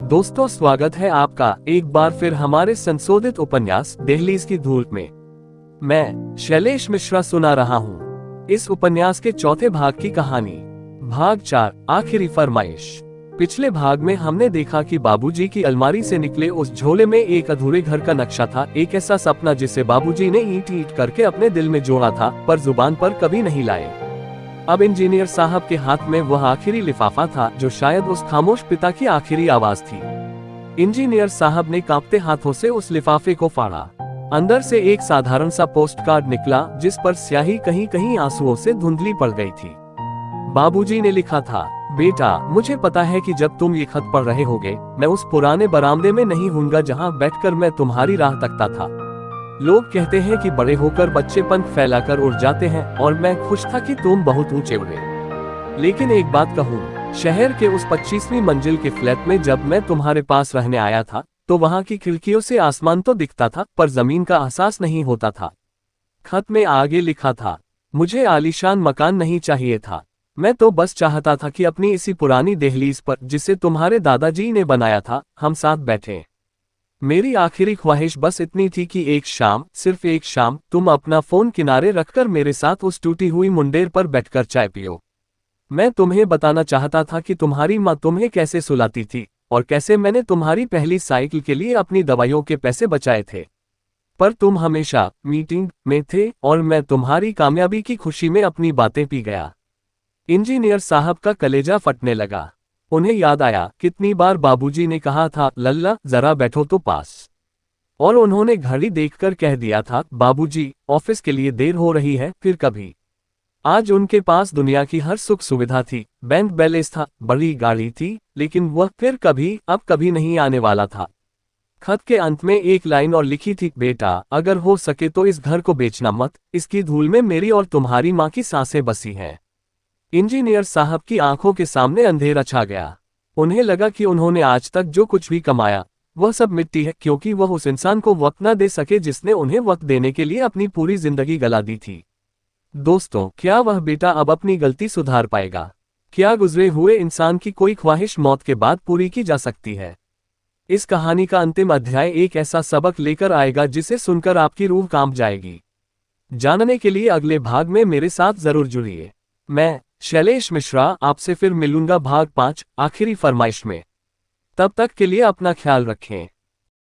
दोस्तों, स्वागत है आपका एक बार फिर हमारे संशोधित उपन्यास दहलीज की धूल में। मैं शैलेश मिश्रा सुना रहा हूँ इस उपन्यास के चौथे भाग की कहानी। भाग 4, आखिरी फरमाइश। पिछले भाग में हमने देखा कि बाबूजी की अलमारी से निकले उस झोले में एक अधूरे घर का नक्शा था, एक ऐसा सपना जिसे बाबूजी ने ईंट ईंट करके अपने दिल में जोड़ा था पर जुबान पर कभी नहीं लाए। अब इंजीनियर साहब के हाथ में वह आखिरी लिफाफा था जो शायद उस खामोश पिता की आखिरी आवाज थी। इंजीनियर साहब ने कांपते हाथों से उस लिफाफे को फाड़ा। अंदर से एक साधारण सा पोस्ट कार्ड निकला जिस पर स्याही कहीं कहीं आंसुओं से धुंधली पड़ गई थी। बाबूजी ने लिखा था, बेटा, मुझे पता है कि जब तुम ये खत पढ़ रहे होगे मैं उस पुराने बरामदे में नहीं हूँगा जहाँ बैठकर मैं तुम्हारी राह तकता था। लोग कहते हैं कि बड़े होकर बच्चे पंख फैलाकर उड़ जाते हैं और मैं खुश था कि तुम बहुत ऊंचे उड़े। लेकिन एक बात कहूँ, शहर के उस 25वीं मंजिल के फ्लैट में जब मैं तुम्हारे पास रहने आया था तो वहाँ की खिड़कियों से आसमान तो दिखता था पर जमीन का एहसास नहीं होता था। खत में आगे लिखा था, मुझे आलीशान मकान नहीं चाहिए था, मैं तो बस चाहता था कि अपनी इसी पुरानी दहलीज पर जिसे तुम्हारे दादाजी ने बनाया था हम साथ बैठें। मेरी आखिरी ख्वाहिश बस इतनी थी कि एक शाम, सिर्फ एक शाम, तुम अपना फोन किनारे रखकर मेरे साथ उस टूटी हुई मुंडेर पर बैठकर चाय पियो। मैं तुम्हें बताना चाहता था कि तुम्हारी माँ तुम्हें कैसे सुलाती थी और कैसे मैंने तुम्हारी पहली साइकिल के लिए अपनी दवाइयों के पैसे बचाए थे। पर तुम हमेशा मीटिंग में थे और मैं तुम्हारी कामयाबी की खुशी में अपनी बातें पी गया। इंजीनियर साहब का कलेजा फटने लगा। उन्हें याद आया कितनी बार बाबूजी ने कहा था, लल्ला जरा बैठो तो पास। और उन्होंने घड़ी देखकर कह दिया था, बाबूजी ऑफिस के लिए देर हो रही है। फिर कभी आज उनके पास दुनिया की हर सुख सुविधा थी, बैंक बैलेंस था, बड़ी गाड़ी थी, लेकिन वह फिर कभी अब कभी नहीं आने वाला था। खत के अंत में एक लाइन और लिखी थी, बेटा, अगर हो सके तो इस घर को बेचना मत, इसकी धूल में मेरी और तुम्हारी माँ की सांसें बसी हैं। इंजीनियर साहब की आंखों के सामने अंधेरा छा गया। उन्हें लगा कि उन्होंने आज तक जो कुछ भी कमाया वह सब मिट्टी है, क्योंकि वह उस इंसान को वक्त न दे सके जिसने उन्हें वक्त देने के लिए अपनी पूरी जिंदगी गला दी थी। दोस्तों, क्या वह बेटा अब अपनी गलती सुधार पाएगा? क्या गुजरे हुए इंसान की कोई ख्वाहिश मौत के बाद पूरी की जा सकती है? इस कहानी का अंतिम अध्याय एक ऐसा सबक लेकर आएगा जिसे सुनकर आपकी रूह कांप जाएगी। जानने के लिए अगले भाग में मेरे साथ जरूर जुड़िए। मैं शैलेश मिश्रा आपसे फिर मिलूंगा भाग 5, आखिरी फरमाइश में। तब तक के लिए अपना ख्याल रखें।